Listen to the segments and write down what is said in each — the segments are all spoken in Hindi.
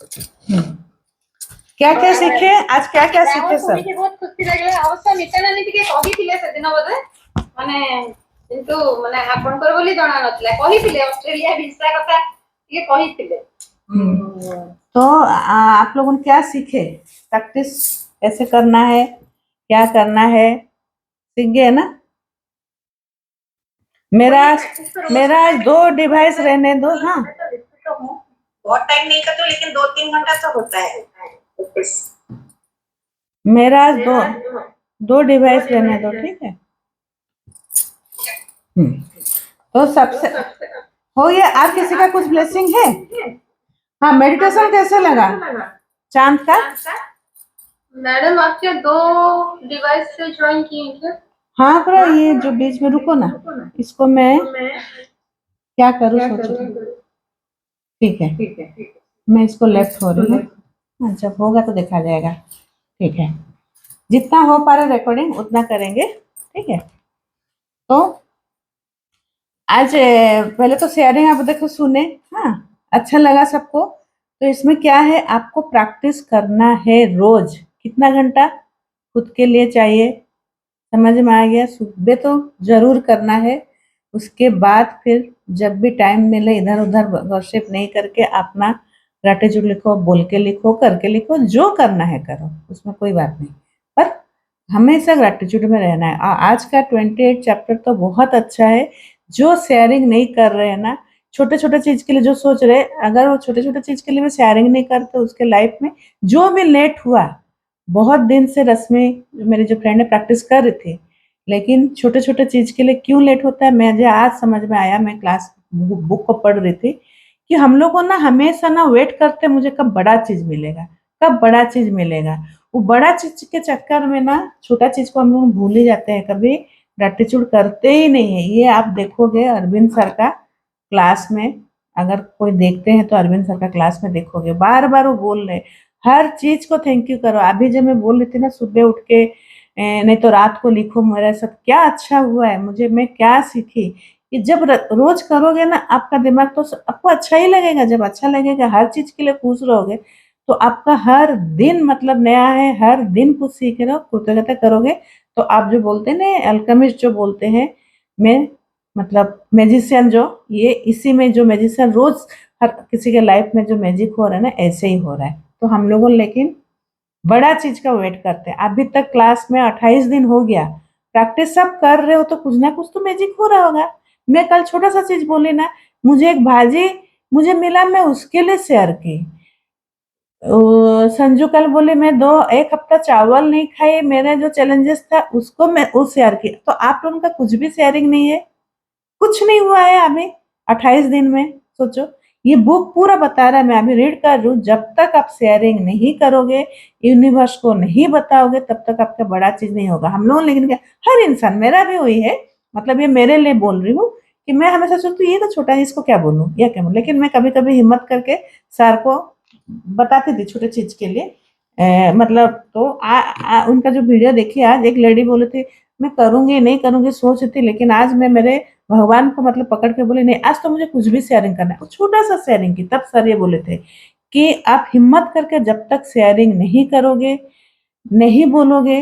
क्या क्या सीखे आज, क्या क्या सीखे सर? बहुत खुशी लगे अवश्य मिताना नहीं टिके कहिथिले से दिन बोधे माने किंतु माने आपनकर बोली जणा नथले कहिथिले ऑस्ट्रेलिया वीसा कथा ये कहिथिले। तो आप लोगों ने क्या सीखे? प्रैक्टिस कैसे करना है, क्या करना है, सीख गए ना? मेरा आज 2 डिवाइस रहने दो। हाँ, बहुत टाइम नहीं करते लेकिन 2-3 घंटा तो होता है। मेरा आज दो डिवाइस रहने दो, ठीक है? तो सबसे हो गया। आप किसी का कुछ ब्लेसिंग है? हाँ, मेडिटेशन कैसे लगा चांद का? मैडम आपके 2 डिवाइस से ज्वाइन किए क्या? हाँ, पर ये जो बीच में रुको ना, इसको मैं क्या करूँ सोचो। ठीक है, मैं इसको लेफ्ट हो रही हूँ। जब होगा तो देखा जाएगा। ठीक है, जितना हो पा रहा रिकॉर्डिंग उतना करेंगे, ठीक है? तो आज पहले तो शेयरिंग आप देखो, सुने, हाँ, अच्छा लगा सबको? तो इसमें क्या है, आपको प्रैक्टिस करना है रोज। कितना घंटा खुद के लिए चाहिए, समझ में आ गया? सुबह तो जरूर करना है, उसके बाद फिर जब भी टाइम मिले इधर उधर वर्शिप नहीं करके अपना ग्रैटिट्यूड लिखो, बोल के लिखो, करके लिखो, जो करना है करो, उसमें कोई बात नहीं, पर हमेशा ग्रैटिट्यूड में रहना है। आज का 28 चैप्टर तो बहुत अच्छा है। जो शेयरिंग नहीं कर रहे हैं ना, छोटे छोटे चीज के लिए जो सोच रहे, अगर वो छोटे छोटे चीज के लिए भी शेयरिंग नहीं करते, उसके लाइफ में जो भी लेट हुआ, बहुत दिन से रस्मी मेरी जो फ्रेंड है प्रैक्टिस कर रही थी, लेकिन छोटे छोटे चीज के लिए क्यों लेट होता है मुझे आज समझ में आया। मैं क्लास बुक को पढ़ रही थी कि हम लोग को ना हमेशा ना वेट करते मुझे कब बड़ा चीज मिलेगा, कब बड़ा चीज मिलेगा। वो बड़ा चीज के चक्कर में ना छोटा चीज को हम लोग भूल ही जाते हैं, कभी ग्रेटिट्यूड करते ही नहीं है। ये आप देखोगे अरविंद सर का क्लास में, अगर कोई देखते हैं तो अरविंद सर का क्लास में देखोगे, बार बार वो बोल रहे हर चीज को थैंक यू करो। अभी जब मैं बोल रही थी ना सुबह उठ के नहीं तो रात को लिखो मेरे साथ क्या अच्छा हुआ है, मुझे मैं क्या सीखी, कि जब रोज करोगे ना आपका दिमाग तो आपको अच्छा ही लगेगा। जब अच्छा लगेगा, हर चीज के लिए खुश रहोगे, तो आपका हर दिन मतलब नया है, हर दिन कुछ सीख रहे हो, कृतज्ञता करोगे। तो आप जो बोलते हैं ना अल्केमिस्ट जो बोलते हैं, मैं मतलब मैजिशियन, जो ये इसी में जो मैजिशियन रोज हर किसी के लाइफ में जो मैजिक हो रहा है ना, ऐसे ही हो रहा है। तो हम लोगों लेकिन बड़ा चीज का वेट करते हैं। अभी तक क्लास में 28 दिन हो गया, प्रैक्टिस सब कर रहे हो तो कुछ ना कुछ तो मैजिक हो रहा होगा। मैं कल छोटा सा चीज बोली ना, मुझे एक भाजी मुझे मिला, मैं उसके लिए शेयर की। संजू कल बोले मैं 1 हफ्ता चावल नहीं खाई, मेरे जो चैलेंजेस था उसको मैं उस शेयर किया। तो आप लोगों का कुछ भी शेयरिंग नहीं है, कुछ नहीं हुआ है अभी 28 दिन में। सोचो, ये बुक पूरा बता रहा है, मैं अभी रीड कर रही हूँ। जब तक आप शेयरिंग नहीं करोगे, यूनिवर्स को नहीं बताओगे, तब तक आपका बड़ा चीज नहीं होगा। हम लोग लेकिन क्या, हर इंसान, मेरा भी वही है, मतलब ये मेरे लिए बोल रही हूँ कि मैं हमेशा सोचती हूँ ये तो छोटा है, इसको क्या बोलूँ या क्या बोलूँ, लेकिन मैं कभी कभी हिम्मत करके सर को बताती थी छोटे चीज के लिए। मतलब तो उनका जो वीडियो देखी, आज एक लेडी बोली थी मैं करूंगी नहीं करूंगी सोच रही थी, लेकिन आज मैं मेरे भगवान को मतलब पकड़ के बोले नहीं, आज तो मुझे कुछ भी शेयरिंग करना है। छोटा सा शेयरिंग की, तब सर ये बोले थे कि आप हिम्मत करके जब तक शेयरिंग नहीं करोगे, नहीं बोलोगे,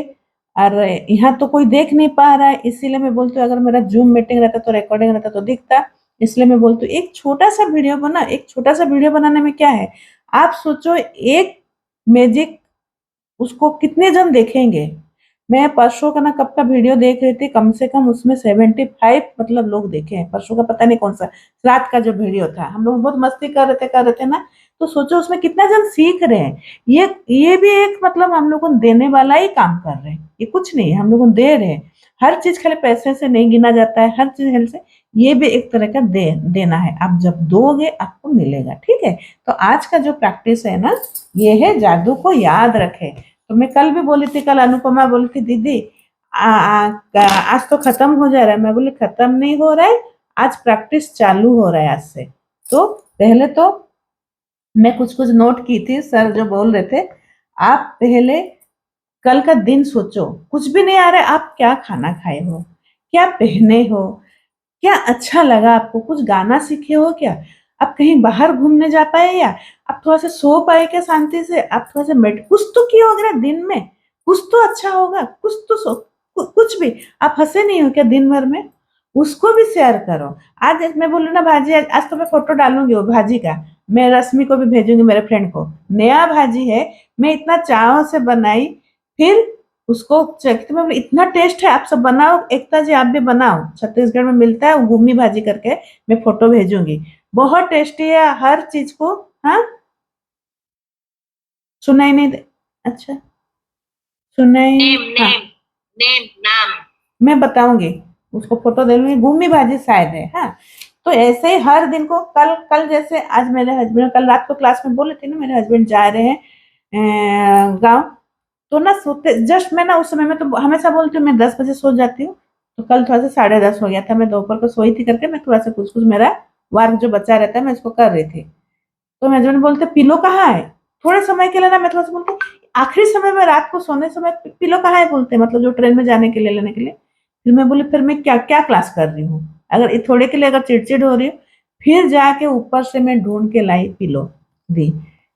और यहाँ तो कोई देख नहीं पा रहा है, इसीलिए मैं बोलती हूँ अगर मेरा जूम मीटिंग रहता तो रिकॉर्डिंग रहता तो दिखता। इसलिए मैं बोलती हूँ एक छोटा सा वीडियो बना, एक छोटा सा वीडियो बनाने में क्या है, आप सोचो एक मैजिक उसको कितने जन देखेंगे। मैं परसों का ना कब का वीडियो देख रही थी, कम से कम उसमें 75 मतलब लोग देखे हैं। परसों का पता नहीं कौन सा रात का जो वीडियो था, हम लोग बहुत मस्ती कर रहे थे ना, तो सोचो उसमें कितना जन सीख रहे हैं। ये भी एक मतलब हम लोग को देने वाला ही काम कर रहे हैं, ये कुछ नहीं है, हम लोग दे रहे हैं। हर चीज खाली पैसे से नहीं गिना जाता है, हर चीज हेल्थ से, ये भी एक तरह का देना है। आप जब दोगे आपको मिलेगा, ठीक है? तो आज का जो प्रैक्टिस है ना, ये है जादू को याद रखे। तो मैं कल भी बोली थी, कल अनुपमा बोली थी दीदी आज तो खत्म हो जा रहा है। मैं बोली खत्म नहीं हो रहा है, आज प्रैक्टिस चालू हो रहा है आज से। तो पहले तो मैं कुछ कुछ नोट की थी, सर जो बोल रहे थे, आप पहले कल का दिन सोचो, कुछ भी नहीं आ रहा है, आप क्या खाना खाए हो, क्या पहने हो, क्या अच्छा लगा आपको, कुछ गाना सीखे हो क्या, आप कहीं बाहर घूमने जा पाए, या आप थोड़ा सा सो पाए क्या शांति से, आप थोड़ा सा मेड कुछ तो किया होगा ना दिन में, कुछ तो अच्छा होगा, कुछ तो कुछ भी। आप हंसे नहीं हो क्या दिन भर में? उसको भी शेयर करो। आज मैं बोलूँ ना भाजी, आज तो मैं फोटो डालूंगी वो भाजी का, मैं रश्मि को भी भेजूंगी, मेरे फ्रेंड को। नया भाजी है, मैं इतना चाव से बनाई, फिर उसको चखते में बोले इतना टेस्ट है, आप सब बनाओ, एकता जी आप भी बनाओ, छत्तीसगढ़ में मिलता है घूमी भाजी करके, मैं फोटो भेजूंगी, बहुत टेस्टी है हर चीज को। हाँ, सुनाई नहीं दे? अच्छा, सुनाई। नेम हाँ, नेम नेम नाम। मैं बताऊंगी, उसको फोटो दे दूंगी, घूमी भाजी शायद है। हाँ, तो ऐसे ही हर दिन को, कल कल जैसे आज मेरे हस्बैंड कल रात को क्लास में बोले थे ना, मेरे हस्बैंड जा रहे हैं गाँव, तो ना सोते जस्ट मैं ना उस समय में तो हमेशा बोलती हूँ मैं 10 बजे सो जाती हूँ, तो कल थोड़ा सा 10:30 हो गया था, मैं दोपहर को सोई थी करके, मैं थोड़ा सा कुछ कुछ मेरा वर्क जो बचा रहता है मैं इसको कर रही थी। तो मेरे हस्बैंड बोलते पिलो कहाँ है, थोड़े समय के लिए ना, मैं थोड़ा सा बोलती आखिरी समय में रात को सोने समय पिलो कहाँ है बोलते हैं, मतलब जो ट्रेन में जाने के लिए लेने के लिए। फिर मैं बोली फिर मैं क्या क्या क्लास कर रही हूँ, अगर ये थोड़े के लिए अगर चिड़चिड़ हो रही हूँ, फिर जाके ऊपर से मैं ढूंढ के लाई पिलो दी।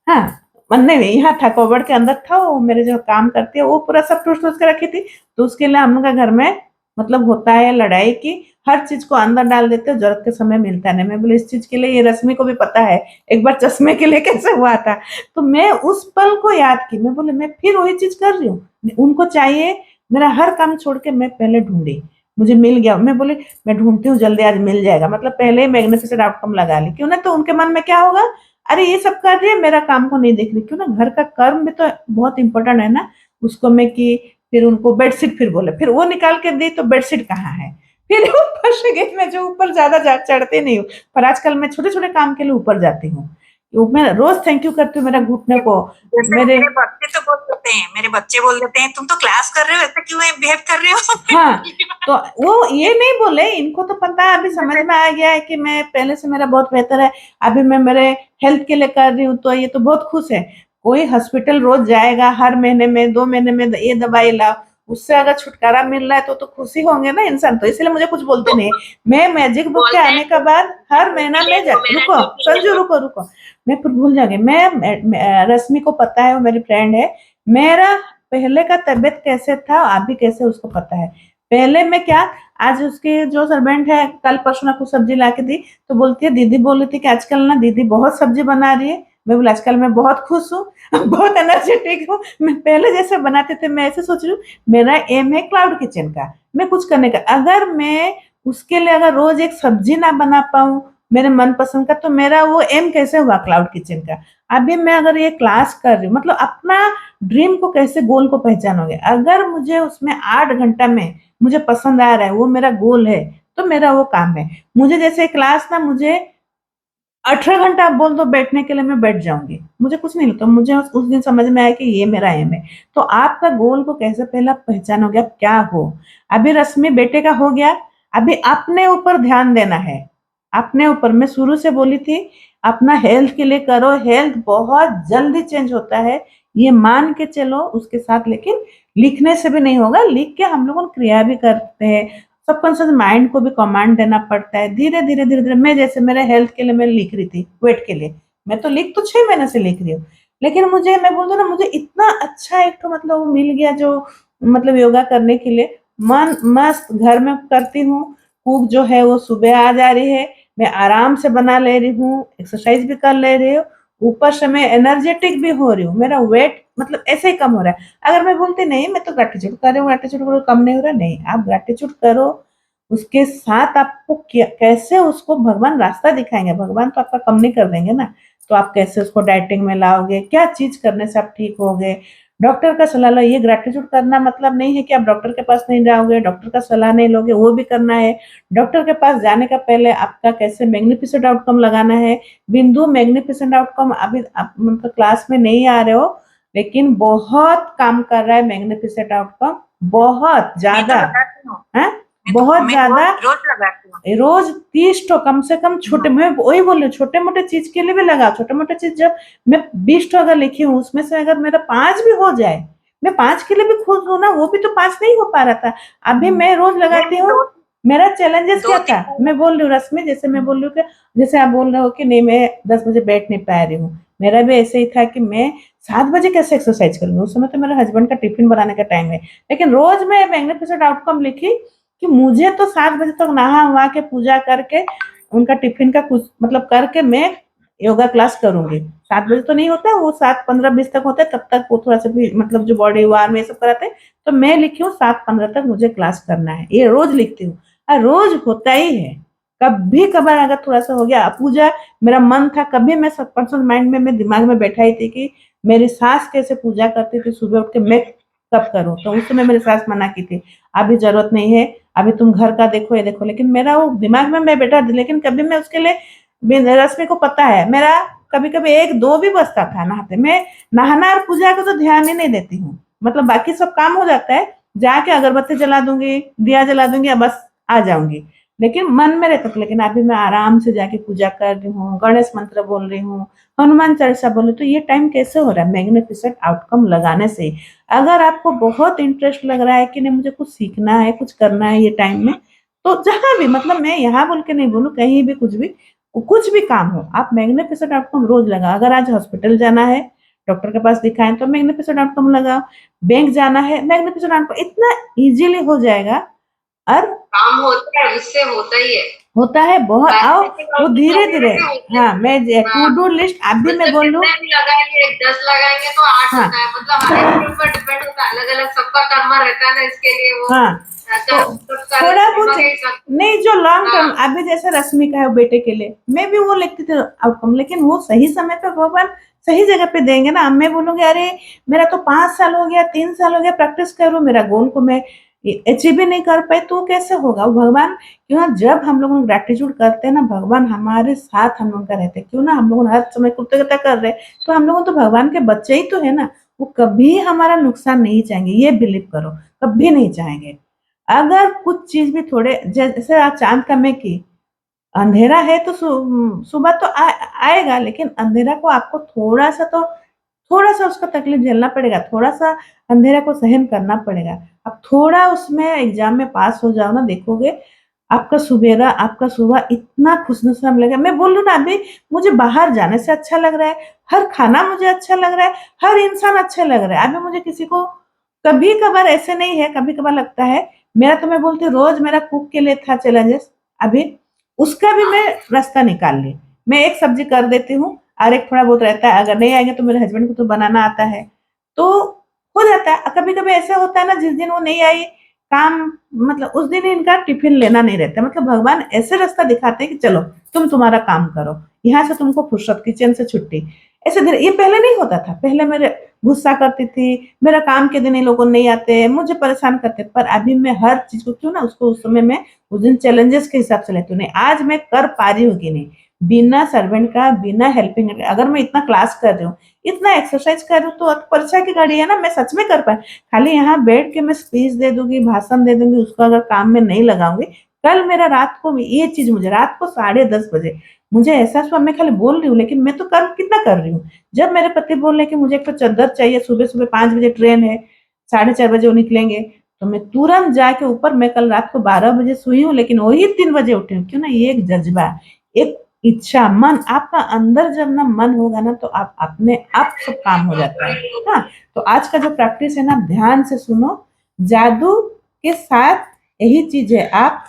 हाँ, नहीं नहीं, यहाँ था कबर्ड के अंदर था, वो मेरे जो काम करती है वो पूरा सब ठूस ठूस के रखी थी, तो उसके लिए हम लोग का घर में मतलब होता है लड़ाई की, हर चीज को अंदर डाल देते हैं, जरूरत के समय मिलता नहीं। मैं बोली इस चीज के लिए ये रश्मि को भी पता है, एक बार चश्मे के लिए कैसे हुआ था। तो मैं उस पल को याद की, मैं बोले मैं फिर वही चीज कर रही हूँ, उनको चाहिए मेरा हर काम छोड़ के मैं पहले ढूंढी, मुझे मिल गया, मैं बोली मैं ढूंढती हूँ जल्दी आज मिल जाएगा, मतलब पहले ही मैग्निफिसेंट आउटकम लगा ली, क्यों ना, तो उनके मन में क्या होगा, अरे ये सब कर रही है मेरा काम को नहीं देख रही, क्यों ना, घर का कर्म भी तो बहुत इंपॉर्टेंट है ना। उसको मैं की, फिर उनको बेडशीट फिर बोले, फिर वो निकाल के दी तो बेडशीट कहाँ है, फिर ऊपर से गई, मैं जो ऊपर ज्यादा चढ़ती नहीं हूँ, पर आजकल मैं छोटे छोटे काम के लिए ऊपर जाती हूँ, मैं रोज थैंक यू करती हूँ मेरा घुटने को। जैसे मेरे मेरे बच्चे तो बोल देते हैं, मेरे बच्चे बोल देते हैं तुम तो क्लास कर रहे हो, ऐसा क्यों बिहेव कर रहे हो। हाँ, तो वो ये नहीं बोले, इनको तो पता है, अभी समझ में आ गया है कि मैं पहले से मेरा बहुत बेहतर है, अभी मैं मेरे हेल्थ के लिए कर रही हूँ, तो ये तो बहुत खुश है। कोई हॉस्पिटल रोज जाएगा, हर महीने में 2 महीने में ये दवाई लाओ, उससे अगर छुटकारा मिल रहा है तो खुशी होंगे ना इंसान, तो इसलिए मुझे कुछ बोलते नहीं। मैं मैजिक बुक के बोलते हैं आने के बाद हर महीना में तो मेरा रुको ड्यूटी है संजू, तो। रुको रुको, मैं फिर भूल जाऊंगी। रश्मि को पता है, वो मेरी फ्रेंड है, मेरा पहले का तबीयत कैसे था अभी कैसे उसको पता है। पहले में क्या, आज उसके जो सर्वेंट है कल परसों ना कुछ सब्जी ला के दी, तो बोलती है दीदी बोल रही थी कि आजकल ना दीदी बहुत सब्जी बना रही है। मैं बोला आजकल मैं बहुत खुश हूँ, बहुत एनर्जेटिक हूँ, मैं पहले जैसे बनाते थे मैं ऐसे सोच रही हूँ, मेरा एम है क्लाउड किचन का, मैं कुछ करने का, अगर मैं उसके लिए अगर रोज एक सब्जी ना बना पाऊँ मेरे मनपसंद का, तो मेरा वो एम कैसे हुआ क्लाउड किचन का। अभी मैं अगर ये क्लास कर रही हूँ, मतलब अपना ड्रीम को कैसे, गोल को पहचानोगे, अगर मुझे उसमें 8 घंटा में मुझे पसंद आ रहा है, वो मेरा गोल है, तो मेरा वो काम है। मुझे जैसे क्लास ना, मुझे 18 घंटा आप बोल दो बैठने के लिए, मैं बैठ जाऊंगी, मुझे कुछ नहीं लगता, मुझे उस दिन समझ में आया कि ये मेरा एम है। तो आपका गोल को कैसे पहला पहचानोगे, आप क्या हो। अभी रश्मि बेटे का हो गया, अभी अपने ऊपर ध्यान देना है, अपने ऊपर, मैं शुरू से बोली थी अपना हेल्थ के लिए करो, हेल्थ बहुत जल्दी चेंज होता है, ये मान के चलो उसके साथ। लेकिन लिखने से भी नहीं होगा, लिख के हम लोग क्रिया भी करते हैं, सबकॉन्शियस माइंड को भी कमांड देना पड़ता है, धीरे धीरे धीरे धीरे। मैं जैसे मेरे हेल्थ के लिए मैं लिख रही थी वेट के लिए, मैं तो लिख तो 6 महीने से लिख रही हूँ, लेकिन मुझे, मैं बोलती हूँ ना, मुझे इतना अच्छा एक तो मतलब वो मिल गया जो मतलब योगा करने के लिए, मन मस्त घर में करती हूँ, कुक जो है वो सुबह आ जा रही है, मैं आराम से बना ले रही हूँ, एक्सरसाइज भी कर ले रही हूँ, ऊपर से मैं एनर्जेटिक भी हो रही हूँ, मेरा वेट मतलब ऐसे ही कम हो रहा है। अगर मैं बोलती नहीं मैं तो ग्रेटिट्यूड कर रही हूँ, ग्रेटिट्यूड करो कम नहीं हो रहा, नहीं, आप ग्रेटिट्यूड करो, उसके साथ आपको कैसे उसको भगवान रास्ता दिखाएंगे, भगवान तो आपका कम नहीं कर देंगे ना, तो आप कैसे उसको डाइटिंग में लाओगे, क्या चीज करने से आप ठीक होगे, डॉक्टर का सलाह लो। ये ग्रेटिट्यूड करना मतलब नहीं है कि आप डॉक्टर के पास नहीं जाओगे, डॉक्टर का सलाह नहीं लोगे, वो भी करना है। डॉक्टर के पास जाने का पहले आपका कैसे मैग्निफिसेंट आउटकम लगाना है। बिंदु मैग्निफिसेंट आउटकम अभी आप मतलब क्लास में नहीं आ रहे हो, लेकिन बहुत काम कर रहा है मैग्निफिसेंट आउटकम, बहुत मैं तो ज्यादा लगाती हूँ, है, मैं तो बहुत मैं ज्यादा। रोज रोज लगाती हूँ। रोज 30 कम से कम छोटे, मैं वही बोल रही हूँ, छोटे मोटे चीज के लिए भी लगा, छोटे मोटे चीज जब मैं 20 अगर लिखी हूँ उसमें से अगर मेरा 5 भी हो जाए, मैं 5 के लिए भी खुश हूँ ना, वो भी तो 5 नहीं हो पा रहा था, अभी मैं रोज लगाती नहीं हूँ। दो मेरा चैलेंजेस क्या था, मैं बोल रही हूँ रश्मि, जैसे मैं बोल रही हूँ कि जैसे आप बोल रहे हो कि नहीं मैं 10 बजे बैठ नहीं पा रही हूँ, मेरा भी ऐसे ही था कि मैं 7 बजे कैसे एक्सरसाइज करूंगी, उस समय तो मेरे हस्बैंड का टिफिन बनाने का टाइम है। लेकिन रोज मैं मैग्निफिसेंट आउटकम लिखी कि मुझे तो 7 बजे तक नहा वहा के पूजा करके उनका टिफिन का कुछ मतलब करके मैं योगा क्लास करूंगी। 7 बजे तो नहीं होता, वो 7:15-20 तक होता है, तब तक वो थोड़ा सा भी मतलब जो बॉडी वार्म ये सब कराते हैं। तो मैं लिखी हूँ 7:15 तक मुझे क्लास करना है, ये रोज लिखती हूँ। और रोज होता ही है। कभी कभार अगर थोड़ा सा हो गया पूजा, मेरा मन था, कभी मैं सबकॉन्शियस माइंड में मैं दिमाग में बैठा ही थी कि मेरी सास कैसे पूजा करती थी सुबह उठ के, मैं कब करूं। तो उस समय मेरी सास मना की थी, अभी जरूरत नहीं है, अभी तुम घर का देखो ये देखो। लेकिन मेरा वो दिमाग में मैं बैठा थी, लेकिन कभी मैं उसके लिए रश्मि को पता है मेरा कभी कभी 1-2 भी बजता था नहाते। मैं नहाना और पूजा को तो ध्यान ही नहीं देती हूँ, मतलब बाकी सब काम हो जाता है, जाके अगरबत्ती जला दूंगी, दिया जला दूंगी, बस आ जाऊंगी। लेकिन मन में रहता था। लेकिन अभी मैं आराम से जाके पूजा कर रही हूँ, गणेश मंत्र बोल रही हूँ, हनुमान चालीसा बोल रही हूँ। तो ये टाइम कैसे हो रहा है, मैग्निफिसेंट आउटकम लगाने से। अगर आपको बहुत इंटरेस्ट लग रहा है कि नहीं मुझे कुछ सीखना है, कुछ करना है ये टाइम में, तो जहां भी, मतलब मैं यहाँ बोल के नहीं बोलूँ, कहीं भी कुछ भी काम हो, आप मैग्निफिसेंट आउटकम रोज लगा। अगर आज हॉस्पिटल जाना है, डॉक्टर के पास दिखाएं, तो मैग्निफिसेंट आउटकम लगाओ। बैंक जाना है, मैग्निफिसेंट आउटकम, इतना इजीली हो जाएगा। और काम होता है, उससे होता ही है। होता है बहुत। आओ वो धीरे धीरे, हाँ मैं टू डू लिस्ट अभी मैं बोल लूँ, कितने भी लगाएंगे, 10 लगाएंगे तो 8 हाँ होता है, मतलब हर एक के ऊपर डिपेंड होता है, अलग अलग सबका कर्मा रहता है ना, इसके लिए वो हाँ तो थोड़ा बहुत नहीं, जो लॉन्ग टर्म हाँ। अभी जैसे रश्मि का है वो बेटे के लिए, मैं भी वो लिखती थी आउटकम, लेकिन वो सही समय पे भगवान सही जगह पे देंगे ना। अब मैं बोलूंगी अरे मेरा तो 5 साल हो गया, 3 साल हो गया प्रैक्टिस करूं, मेरा गोल को मैं अचीव ही नहीं कर पाई, तो कैसे होगा। वो भगवान क्यों, जब हम लोग ग्रेटिट्यूड करते हैं ना, भगवान हमारे साथ हम लोग का रहते हैं। क्यों ना हम लोग हर समय कृतज्ञता कर रहे हैं, तो हम लोग तो भगवान के बच्चे ही तो है ना। वो कभी हमारा नुकसान नहीं चाहेंगे, ये बिलीव करो, कभी नहीं चाहेंगे। अगर कुछ चीज भी थोड़े, जैसे आज चांद का मैं की, अंधेरा है तो सुबह तो आएगा, लेकिन अंधेरा को आपको थोड़ा सा उसका तकलीफ झेलना पड़ेगा, थोड़ा सा अंधेरा को सहन करना पड़ेगा। अब थोड़ा उसमें एग्जाम में पास हो जाओ ना, देखोगे आपका सुबेरा, आपका सुबह इतना खुशनुमा लगेगा। मैं बोल रही हूँ ना, अभी मुझे बाहर जाने से अच्छा लग रहा है, हर खाना मुझे अच्छा लग रहा है, हर इंसान अच्छा लग रहा है। अभी मुझे किसी को कभी कभार ऐसे नहीं है, कभी कभार लगता है मेरा, तो मैं बोलती हूँ रोज मेरा कुक के लिए था चैलेंजेस, अभी उसका भी मैं रास्ता निकाल ली। मैं एक सब्जी कर देती हूँ, और एक थोड़ा बहुत रहता है, अगर नहीं आएंगे तो मेरे हस्बैंड को तो बनाना आता है, तो हो जाता है। कभी कभी ऐसा होता है ना, जिस दिन वो नहीं आई काम, मतलब उस दिन इनका टिफिन लेना नहीं रहता, मतलब भगवान ऐसे रास्ता दिखाते हैं कि चलो तुम तुम्हारा काम करो, यहाँ से तुमको फुर्सत, किचन से छुट्टी। ऐसे धीरे, ये पहले नहीं होता था, पहले मेरे गुस्सा करती थी, मेरा काम के दिन ये लोग नहीं आते, मुझे परेशान करते। पर अभी मैं हर चीज को क्यों ना उसको उस समय में उस दिन चैलेंजेस के हिसाब से लेती हूँ। नहीं आज मैं कर पा रही हूँ कि नहीं, बिना सर्वेंट का, बिना हेल्पिंग, अगर मैं इतना क्लास कर रही हूँ, इतना एक्सरसाइज कर रही हूँ, तो परीक्षा की घड़ी है ना, मैं सच में कर पाए। खाली यहाँ बैठ के मैं स्पीच दे दूंगी, भाषण दे दूंगी, उसको अगर काम में नहीं लगाऊंगी, कल मेरा रात को ये चीज, मुझे रात को 10:30 बजे मुझे एहसास हुआ, मैं खाली बोल रही हूँ लेकिन मैं तो कर कितना कर रही हूँ। जब मेरे पति बोल रहे कि मुझे एक तो चद्दर चाहिए, सुबह सुबह 5 बजे ट्रेन है, 4:30 बजे वो निकलेंगे, तो मैं तुरंत जाके ऊपर, मैं कल रात को 12 बजे सोई हूँ, लेकिन वही 3 बजे उठी हूँ। क्यों ना, ये एक जज्बा, एक इच्छा, मन, आपका अंदर जब ना मन होगा ना, तो आप अपने आप सब काम हो जाता है। हाँ, तो आज का जो प्रैक्टिस है ना, ध्यान से सुनो, जादू के साथ यही चीज है, आप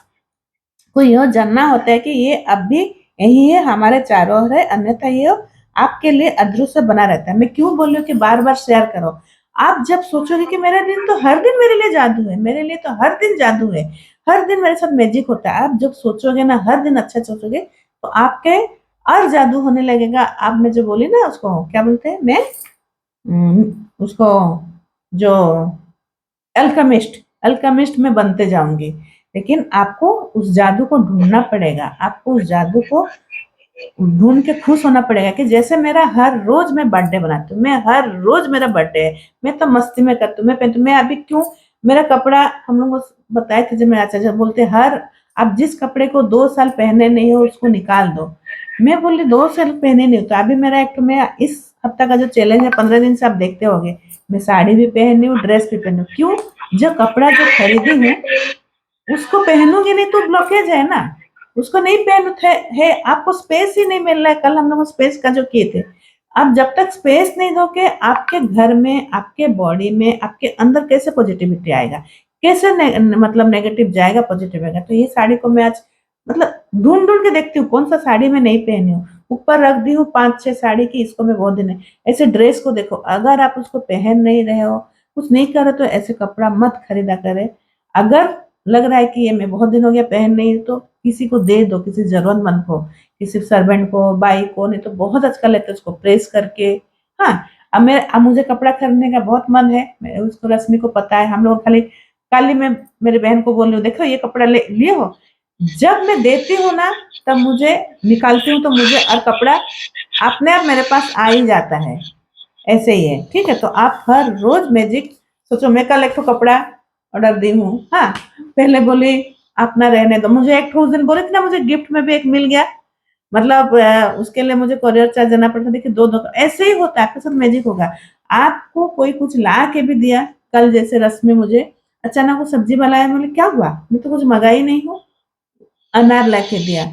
को यह जानना होता है कि ये अब भी यही है, हमारे चारों ओर है, अन्यथा ये आपके लिए अदृश्य बना रहता है। मैं क्यों बोल रही हूँ कि बार बार शेयर करो। आप जब सोचोगे कि मेरा दिन तो हर दिन मेरे लिए जादू है, मेरे लिए तो हर दिन जादू है, हर दिन मेरे साथ मैजिक होता है, आप जब सोचोगे ना, हर दिन अच्छा सोचोगे, तो आपके और जादू होने लगेगा। आपने जो बोली ना, उसको क्या बोलते हैं, मैं उसको जो अल्केमिस्ट, अल्केमिस्ट में बनते जाऊंगी। लेकिन आपको उस जादू को ढूंढना पड़ेगा, आपको उस जादू को ढूंढ के खुश होना पड़ेगा। कि जैसे मेरा हर रोज मैं बर्थडे बनाती हूँ, मैं हर रोज मेरा बर्थडे है, मैं तो मस्ती में करती हूँ, मैं पहनती हूँ। मैं अभी क्यों, मेरा कपड़ा हम लोग बताए थे जब मेरा चाचा बोलते हर, आप जिस कपड़े को 2 साल पहने नहीं हो उसको निकाल दो। मैं बोली 2 साल पहने नहीं हो, तो अभी मेरा एक तो, मैं इस हफ्ता का जो चैलेंज है 15 दिन से आप देखते होंगे, मैं साड़ी भी पहनी हूँ, ड्रेस भी पहनी हूँ। क्यों, जो कपड़ा जो खरीदी हूँ उसको पहनोगे नहीं तो ब्लॉकेज है ना, उसको नहीं पहन है, आपको स्पेस ही नहीं मिल रहा है। कल हम लोग स्पेस का जो किए थे, आप जब तक स्पेस नहीं दोगे आपके घर में, आपके बॉडी में, आपके अंदर कैसे पॉजिटिविटी आएगा, कैसे मतलब नेगेटिव जाएगा, पॉजिटिव आएगा। तो ये साड़ी को मैं आज मतलब ढूंढ ढूंढ के देखती हूँ कौन सा साड़ी मैं नहीं पहनी हूँ, ऊपर रख दी हूँ 5-6 साड़ी की, इसको मैं बहुत दिन है। ऐसे ड्रेस को देखो, अगर आप उसको पहन नहीं रहे हो, कुछ नहीं कर रहे, तो ऐसे कपड़ा मत खरीदा करें। अगर लग रहा है कि ये मैं बहुत दिन हो गया पहन नहीं, तो किसी को दे दो, किसी जरूरतमंद को, किसी सर्वेंट को, बाई को, नहीं तो बहुत अच्छा लगता है उसको प्रेस करके। हाँ, अब मुझे कपड़ा खरीदने का बहुत मन है, उसको रश्मि को पता है, हम लोग खाली कल ही मैं मेरी बहन को बोल रही हूँ, देखो ये कपड़ा लिए हो, जब मैं देती हूँ ना तब मुझे निकालती हूँ, तो मुझे और कपड़ा अपने आप मेरे पास आ ही जाता है। ऐसे ही है, ठीक है। तो आप हर रोज मैजिक सोचो। मैं कल एक तो कपड़ा ऑर्डर दी हूँ, हाँ, पहले बोली अपना रहने दो, मुझे एक उस दिन बोले थे ना, मुझे गिफ्ट में भी एक मिल गया, मतलब उसके लिए मुझे कोरियर चार्ज देना पड़ता। देखिए दो दो ऐसे ही होता है, आपके साथ मैजिक होगा। आपको कोई कुछ ला के भी दिया, कल जैसे रस्म में मुझे अचानक वो सब्जी वाला है, बोले क्या हुआ, मैं तो कुछ मंगा ही नहीं हूँ, अनार ला के दिया।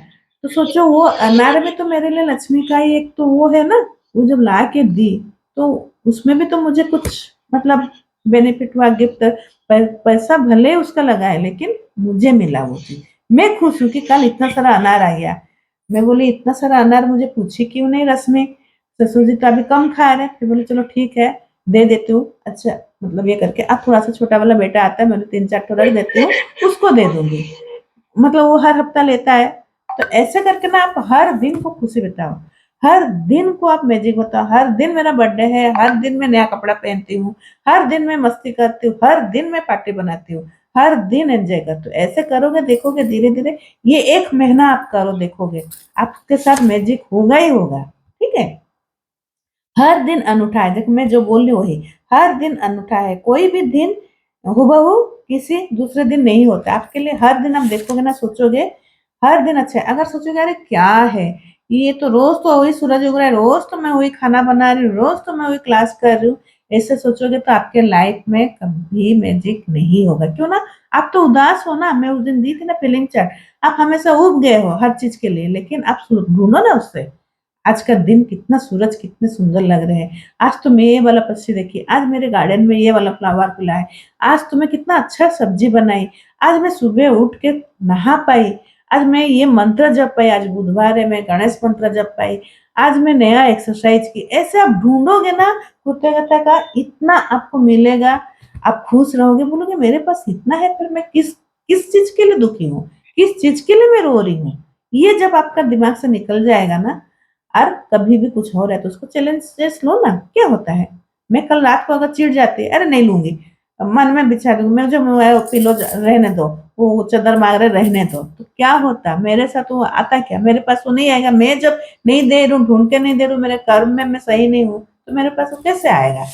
तो सोचो वो अनार में तो मेरे लिए लक्ष्मी का ही एक तो वो है ना, वो जब ला के दी तो उसमें भी तो मुझे कुछ मतलब बेनिफिट हुआ, गिफ्ट। पैसा भले उसका लगा है लेकिन मुझे मिला वो चीज। मैं खुश हूँ कि कल इतना सारा अनार आ गया। मैं बोली इतना सारा अनार मुझे पूछी क्यों नहीं रश्मि, ससुर जी तो अभी कम खा रहे हैं। फिर बोले चलो ठीक है दे देती हूँ। अच्छा मतलब ये करके अब थोड़ा सा छोटा वाला बेटा आता है, मैंने 3-4 ठो रख देती हूँ, उसको दे दूंगी, मतलब वो हर हफ्ता लेता है। तो ऐसे करके ना आप हर दिन को खुशी बिताओ, हर दिन को आप मैजिक बताओ। हर दिन मेरा बर्थडे है, हर दिन मैं नया कपड़ा पहनती हूँ, हर दिन मैं मस्ती करती हूँ, हर दिन मैं पार्टी बनाती हूँ, हर दिन एंजॉय करती हूँ। ऐसे करोगे देखोगे धीरे धीरे, ये 1 महीना आप करो देखोगे आपके साथ मैजिक होगा ही होगा। ठीक है, हर दिन अनूठा है, देखो मैं जो बोल रही हूँ वही, हर दिन अनूठा है, कोई भी दिन हूबहू किसी दूसरे दिन नहीं होता आपके लिए। हर दिन आप देखोगे ना, सोचोगे हर दिन अच्छा है। अगर सोचोगे अरे क्या है, ये तो रोज तो वही सूरज उग रहा है, रोज तो मैं वही खाना बना रही हूँ, रोज तो मैं वही क्लास कर रही हूँ, ऐसे सोचोगे तो आपके लाइफ में कभी मैजिक नहीं होगा। क्यों ना, आप तो उदास हो ना, मैं उस दिन दी थी ना फीलिंग चार्ट, आप हमेशा उब गए हो हर चीज के लिए, लेकिन आप ढूंढो ना उससे। आज का दिन कितना, सूरज कितने सुंदर लग रहे हैं, आज तो मैं ये वाला पक्षी देखी, आज मेरे गार्डन में ये वाला फ्लावर फुला है, आज तो मैं कितना अच्छा सब्जी बनाई, आज मैं सुबह उठ के नहा पाई, आज मैं ये मंत्र जप पाई, आज बुधवार है मैं गणेश मंत्र जप पाई, आज मैं नया एक्सरसाइज की। ऐसे आप ढूंढोगे ना कृतज्ञता का इतना आपको मिलेगा, आप खुश रहोगे, बोलोगे मेरे पास इतना है, फिर मैं किस किस चीज के लिए दुखी हूँ, किस चीज के लिए मैं रो रही हूँ। ये जब आपका दिमाग से निकल जाएगा ना, और कभी भी कुछ हो रहा है तो उसको चैलेंज लो ना, क्या होता है। मैं कल रात को अगर चिढ़ जाती, अरे नहीं लूंगी, मन में बिछा दूंगी, मैं जो पिलो रहने दो, वो चादर मांग रहे रहने दो, तो क्या होता मेरे साथ, वो आता क्या मेरे पास, वो नहीं आएगा। मैं जब नहीं दे रही हूँ, ढूंढ के नहीं दे रही हूँ, मेरे कर्म में मैं सही नहीं हूँ, तो मेरे पास वो कैसे आएगा,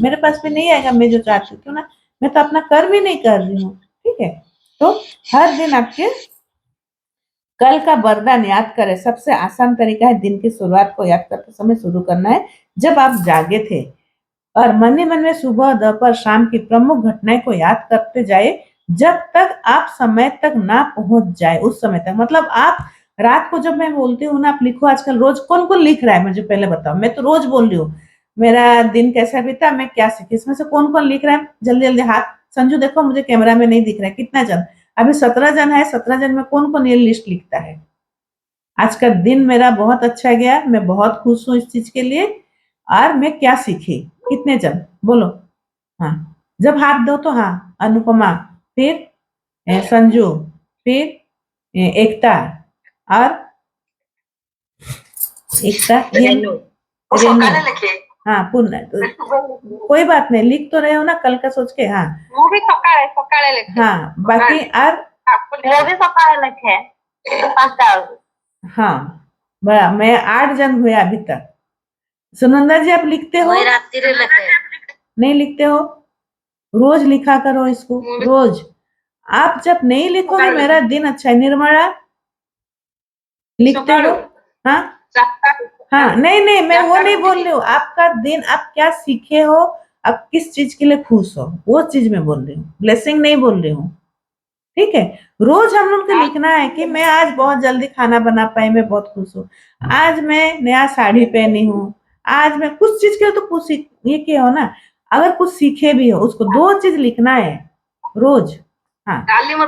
मेरे पास भी नहीं आएगा। मैं जो चाहती हूँ, क्यों ना, मैं तो अपना कर्म ही नहीं कर रही हूँ। ठीक है, तो हर दिन आपके कल का वरदान याद करें। सबसे आसान तरीका है दिन की शुरुआत को याद करते समय शुरू करना है, जब आप जागे थे, और मन ही मन में सुबह दोपहर शाम की प्रमुख घटनाएं को याद करते जाए, जब तक आप समय तक ना पहुंच जाए, उस समय तक, मतलब आप रात को, जब मैं बोलती हूँ ना आप लिखो, आजकल रोज कौन कौन लिख रहा है मुझे पहले बताओ, मैं तो रोज बोल रही हूँ मेरा दिन कैसा बीता, मैं क्या सीखी, इसमें से कौन कौन लिख रहा है, जल्दी जल्दी हाथ। संजू देखो मुझे कैमरा में नहीं दिख रहा है, कितना जन, अभी 17 जन है, 17 जन में कौन कौन ये लिस्ट लिखता है। आज का दिन मेरा बहुत अच्छा गया, मैं बहुत खुश हूँ इस चीज के लिए। और मैं क्या सीखी, कितने जन बोलो। हाँ, जब हाथ दो तो हाँ, अनुपमा, फिर संजू, फिर एकता, और एकता ये रेनू, हाँ पूर्ण, कोई बात नहीं, लिख तो रहे हो ना कल का सोच के। हाँ ମୁଁ ବି ସକାଳେ ସକାଳେ ଲେଖେ हाँ, बाकी और ମୁଁ ବି ସକାଳେ ଲେଖେ 5ଟା ବେଳକୁ। हाँ, बड़ा मैं 8 जन हुए अभी तक। सुनंदा जी आप लिखते हो, ମୁଁ ରାତିରେ ଲେଖେ। नहीं लिखते हो, रोज लिखा करो इसको रोज। आप जब नहीं लिखोगे मेरा दिन अच्छा है। निर्मला लिखते हो, हाँ हाँ, नहीं नहीं मैं वो नहीं बोल रही हूँ, आपका दिन आप क्या सीखे हो, आप किस चीज के लिए खुश हो, वो चीज मैं बोल रही हूँ, ब्लेसिंग नहीं बोल रही हूँ। ठीक है। रोज हम लोग को लिखना है कि मैं आज बहुत जल्दी खाना बना पाई, मैं बहुत खुश हूँ, आज मैं नया साड़ी पहनी हूँ, आज मैं कुछ चीज के लिए तो कुछ ये किया हो ना, अगर कुछ सीखे भी हो उसको 2 चीज लिखना है रोज। हाँ काली मोर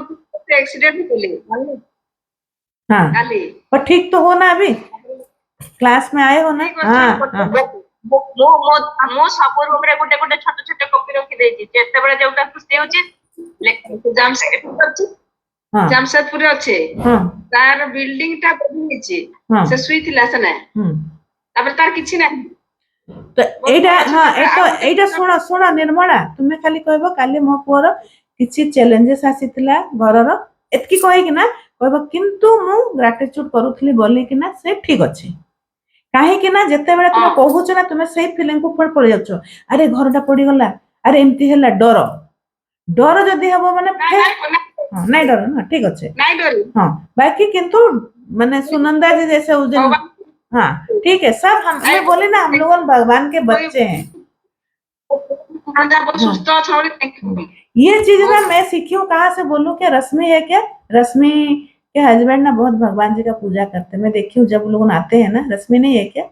एक्सीडेंट होले हाँ, काली पर ठीक तो हो ना अभी, क्लास में आए हो ना? ठीक ଅଛି हाँ हाँ ମୁଁ ସବୁ ରୁମ ରେ ଗୋଟେ ଗୋଟେ ଛୋଟ ଛୋଟ କପି ରଖିଦେଇଛି, ଯେତେବେଳେ ଯୋଉଟା ଖୁସି ହଉଛି ଜାମସେଦପୁର ଅଛି, हाँ ଜାମସେଦପୁରରେ ଅଛି, हाँ ତାର ବିଲ୍ଡିଂ ଟା ବଢି ହେଇଛି, हाँ ସେ ଶୁଇଥିଲା ସେନେ, हम्म। ତାପରେ ତାର କିଛି ନାହିଁ। ତ ବହୁତ ଏଇଟା ଭଲ ଅଛି, ହଁ ତାପରେ ଆଉ ଗୋଟେ ଏଇଟା ଶୁଣ ଶୁଣ ନିର୍ମଳା, ତୁମେ ଖାଲି କହିବ କାଲି ମୋ ପୁଅର କିଛି ଚ୍ୟାଲେଞ୍ଜେସ୍ ଆସିଥିଲା ଘରର, ଏତିକି କହିକି ନା କହିବ କିନ୍ତୁ ମୁଁ ଗ୍ରାଟିଚ୍ୟୁଡ କରୁଥିଲି ବୋଲିକିନା ସେ ଠିକ ଅଛି। କାହିଁକି ନା ଯେତେବେଳେ ତୁମେ ହଁ କହୁଛ ନା ତୁମେ ସେଇ ଫିଲିଙ୍ଗକୁ ପଳେଇ ଯାଉଛ, ଆରେ ଘରଟା ପଡିଗଲା, ଆରେ ଏମିତି ହେଲା, ଡର ଡର ଯଦି ହବ ମାନେ ନାଇଁ ଫେର ନାଇଁ हाँ नहीं डरो ना, ठीक अच्छे। ନାଇଁ ଡରି हाँ बाकी किंतु मैंने सुनंदा जी जैसे उस दिन, ଭଗବାନ हाँ ठीक है सब, हम ନାଇଁ मैं बोले ना हम लोग भगवान के बच्चे हैं। ବହୁତ हाँ ସୁସ୍ଥ ଅଛ ବୋଲି thank you। ये चीज ना मैं सीखी हूँ, कहाँ से बोलूं, क्या रश्मि है क्या, रश्मि के हस्बैंड ना बहुत भगवान जी का पूजा करते हैं, मैं देखी हूँ जब लोग आते हैं ना, रश्मि नहीं है क्या,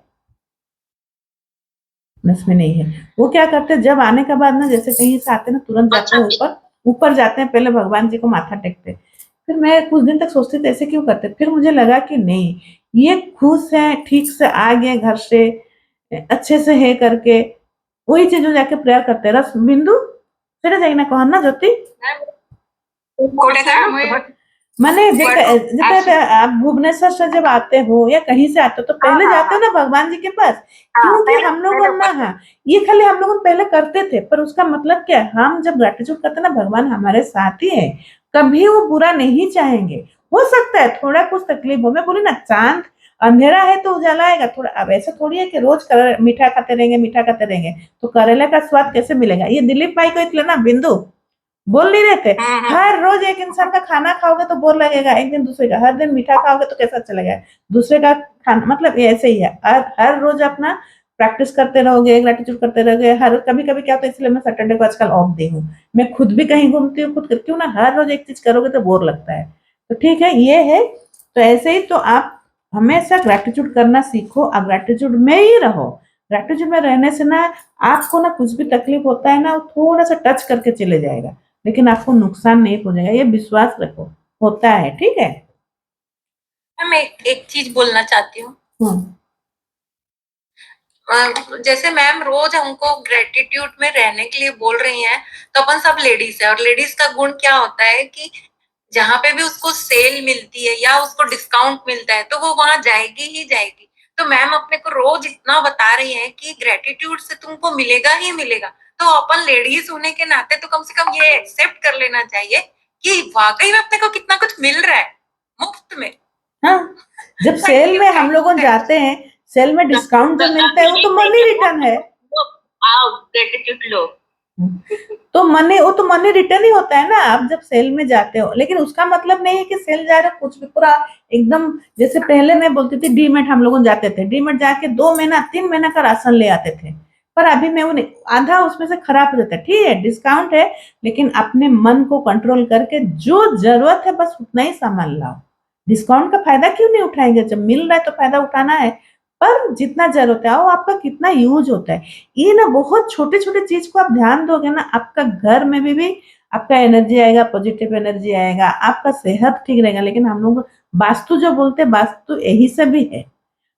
रश्मि नहीं है, वो क्या करते हैं जब आने के बाद ना, जैसे कहीं से आते हैं ना तुरंत जाते हैं ऊपर, ऊपर जाते हैं पहले भगवान जी को माथा टेकते हैं। फिर मैं कुछ दिन तक सोचती थी ऐसे क्यों करते, फिर मुझे लगा कि नहीं, ये खुश है, ठीक से आ गए घर से, अच्छे से है करके, वही चीजों जाके प्रेयर करते हैं। रस बिंदु सेटा जाइना कहन ना ज्योति कोठा मुझे माने जितने आप भुवनेश्वर से जब आते हो या कहीं से आते हो तो पहले जाते हो ना भगवान जी के पास, क्योंकि हम लोग ना, हाँ ये खाली हम लोग पहले करते थे, पर उसका मतलब क्या है, हम जब ग्रेटिट्यूड करते ना भगवान हमारे साथ ही है, कभी वो बुरा नहीं चाहेंगे। हो सकता है थोड़ा कुछ तकलीफ हो, मैं बोली ना चांद अंधेरा है तो उजाला आएगा थोड़ा, अब ऐसा थोड़ी है कि रोज मीठा खाते रहेंगे, मीठा खाते रहेंगे, तो करेले का स्वाद कैसे मिलेगा, ये दिलीप भाई को इसलिए ना बिंदु बोल नहीं रहे थे, हर रोज एक इंसान का खाना खाओगे तो बोर लगेगा, एक दिन दूसरे का, हर दिन मीठा खाओगे तो कैसा अच्छा लगेगा, दूसरे का खाना, मतलब ये ऐसे ही है, हर रोज अपना प्रैक्टिस करते रहोगे, ग्रेटिट्यूड करते रहोगे, हर कभी कभी क्या होता है, इसलिए मैं सैटरडे को आजकल ऑफ दी हूँ, मैं खुद भी कहीं घूमती हूँ, खुद करती हूँ ना, हर रोज एक चीज करोगे तो बोर लगता है, तो ठीक है ये है, तो ऐसे ही तो आप हमेशा ग्रेटिट्यूड करना सीखो और ग्रेटिट्यूड में ही रहो। ग्रेटिट्यूड में रहने से ना आपको ना कुछ भी तकलीफ होता है ना, वो थोड़ा सा टच करके चले जाएगा, लेकिन आपको नुकसान नहीं पहुंचेगा, ये विश्वास रखो, होता है, ठीक है। मैं एक चीज बोलना चाहती हूँ। हम्म, जैसे मैम रोज हमको ग्रेटिट्यूड में रहने के लिए बोल रही हैं, तो अपन सब लेडीज है, और लेडीज का गुण क्या होता है कि जहाँ पे भी उसको सेल मिलती है या उसको डिस्काउंट मिलता है तो वो वहां जाएगी ही जाएगी। तो मैम अपने को रोज इतना बता रही हैं कि ग्रेटिट्यूड से तुमको मिलेगा ही मिलेगा, तो अपन लेडीज होने के नाते तो कम से कम ये एक्सेप्ट कर लेना चाहिए कि वाकई में अपने को कितना कुछ मिल रहा है मुफ्त में। हाँ जब सेल में हम लोग जाते हैं, सेल में डिस्काउंट जो मिलता है वो तो मनी रिटर्न है, आओ ग्रेटिट्यूड लो। तो मनी, वो तो मनी रिटर्न ही होता है ना, आप जब सेल में जाते हो, लेकिन उसका मतलब नहीं है कि सेल जा रहे हो कुछ भी पूरा एकदम, जैसे पहले मैं बोलती थी डीमेट हम लोग जाते थे, डीमेट जाके 2 महीना 3 महीना का राशन ले आते थे, पर अभी मैं वो नहीं, आधा उसमें से खराब हो जाता है, ठीक है डिस्काउंट है, लेकिन अपने मन को कंट्रोल करके जो जरूरत है बस उतना ही सामान लाओ, डिस्काउंट का फायदा क्यों नहीं उठाएंगे, जब मिल रहा है तो फायदा उठाना है, पर जितना जरूरत है वो आपका कितना यूज होता है, ये ना बहुत छोटे छोटे चीज को आप ध्यान दोगे ना, आपका घर में भी आपका एनर्जी आएगा, पॉजिटिव एनर्जी आएगा, आपका सेहत ठीक रहेगा। लेकिन हम लोग वास्तु जो बोलते हैं, वास्तु यही से भी है,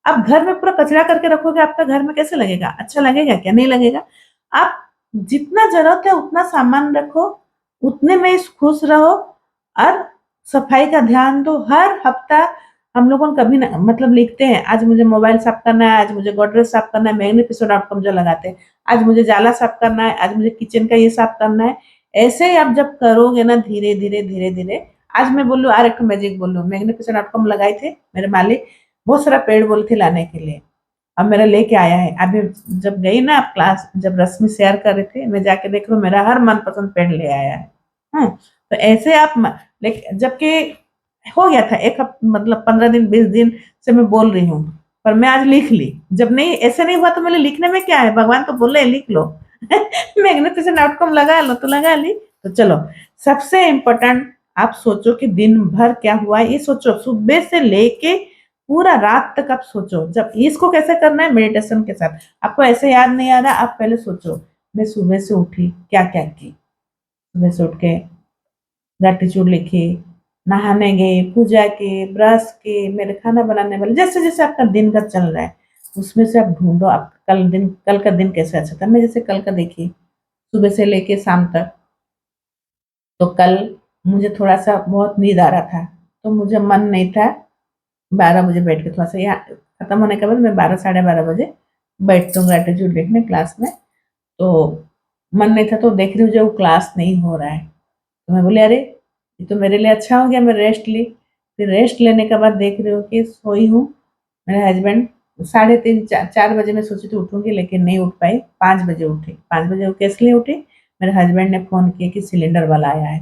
आप घर में पूरा कचरा करके रखोगे, आपका घर में कैसे लगेगा, अच्छा लगेगा क्या, नहीं लगेगा। आप जितना जरूरत है उतना सामान रखो, उतने में खुश रहो, और सफाई का ध्यान दो, हर हफ्ता हम लोगों कभी ना, मतलब लिखते हैं आज मुझे मोबाइल साफ करना है, आज मुझे गोदरेज साफ करना है, magnificent.com जो लगाते हैं, आज मुझे जाला साफ करना है, आज मुझे किचन का ये साफ करना है, ऐसे ही आप जब करोगे ना धीरे धीरे धीरे धीरे, आज मैं बोलूँ और एक मैजिक बोलूँ, magnificent.com लगाए थे मेरे मालिक, बहुत सारा पेड़ बोल थे लाने के लिए, अब मेरा लेके आया है, अभी जब गई ना क्लास, जब रश्मि शेयर कर रहे थे, मैं जाके देख रहा हूँ मेरा हर मनपसंद पेड़ ले आया है। तो ऐसे आप लेकिन जबकि हो गया था एक मतलब 15 दिन 20 दिन से मैं बोल रही हूँ, पर मैं आज लिख ली, जब नहीं ऐसे नहीं हुआ तो मैंने लिखने में क्या है, भगवान तो बोले लिख लो मैग्निफिसेंट आउटकम लगा लो तो लगा ली, तो चलो सबसे इम्पोर्टेंट आप सोचो कि दिन भर क्या हुआ है, ये सोचो सुबह से लेके पूरा रात तक आप सोचो। जब इसको कैसे करना है, मेडिटेशन के साथ। आपको ऐसे याद नहीं आ रहा, आप पहले सोचो मैं सुबह से उठी क्या क्या की। सुबह से उठ के ग्रैटिट्यूड लिखी, नहाने गई, पूजा की, ब्रश की, मेरे खाना बनाने वाले, जैसे जैसे आपका दिन का चल रहा है उसमें से आप ढूंढो आप कल का दिन कैसे अच्छा था। मैं जैसे कल का देखी सुबह से लेके शाम तक, तो कल मुझे थोड़ा सा बहुत नींद आ रहा था, तो मुझे मन नहीं था 12 बजे बैठ के थोड़ा सा यहाँ खत्म होने के बाद मैं 12 साढ़े 12 बजे बैठती हूँ ग्रेटिट्यूड लिखने क्लास में। तो मन नहीं था तो देख रही हूँ जो क्लास नहीं हो रहा है, तो मैं बोली अरे ये तो मेरे लिए अच्छा हो गया, मैं रेस्ट ली। फिर रेस्ट लेने के बाद देख रही हूँ कि सोई हूँ। मेरे हस्बैंड 3:30 4 बजे मैं सोची थी उठूंगी लेकिन नहीं उठ पाई, 5 बजे उठी। 5 बजे कैसे लिए उठी, मेरे हस्बैंड ने फोन किया कि सिलेंडर वाला आया है।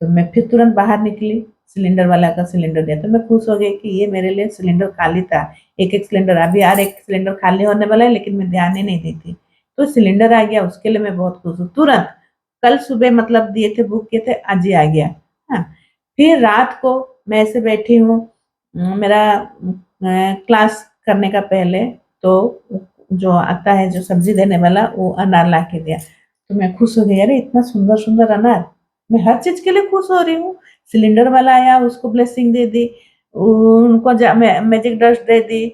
तो मैं फिर तुरंत बाहर निकली, सिलेंडर वाला का सिलेंडर दिया, तो मैं खुश हो गई कि ये मेरे लिए सिलेंडर खाली था। एक एक सिलेंडर अभी यार एक सिलेंडर खाली होने वाला है लेकिन मैं ध्यान ही नहीं दी थी। तो सिलेंडर आ गया, उसके लिए मैं बहुत खुश हूँ तुरंत। कल सुबह मतलब दिए थे, बुक किए थे, आज ही आ गया। हाँ, फिर रात को मैं ऐसे बैठी हूँ, मेरा क्लास करने का पहले तो जो आता है जो सब्जी देने वाला वो अनार ला के दिया, तो मैं खुश हो गई, अरे इतना सुंदर सुंदर अनार। मैं हर चीज के लिए खुश हो रही हूँ। सिलेंडर वाला आया उसको ब्लेसिंग दे दी, उनको मैजिक डस्ट दे दी,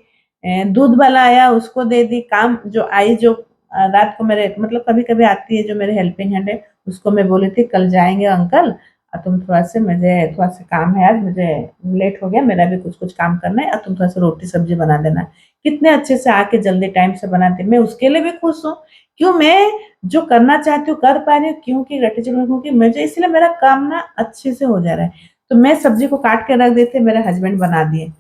दूध वाला आया उसको दे दी, काम जो आई जो रात को मेरे मतलब कभी कभी आती है जो मेरे हेल्पिंग हैंड है, उसको मैं बोली थी कल जाएंगे अंकल, तुम थोड़ा सा मुझे थोड़ा सा काम है, आज मुझे लेट हो गया, मेरा भी कुछ कुछ काम करना है और तुम थोड़ा सा रोटी सब्जी बना देना। कितने अच्छे से आके जल्दी टाइम से बनाते, मैं उसके लिए भी खुश हूँ। क्यों, मैं जो करना चाहती हूँ कर पा रही हूँ, क्योंकि ग्रेटिट्यूड क्योंकि मुझे इसलिए मेरा काम ना अच्छे से हो जा रहा है। तो मैं सब्जी को काट के रख देते, मेरे हस्बैंड बना दिए,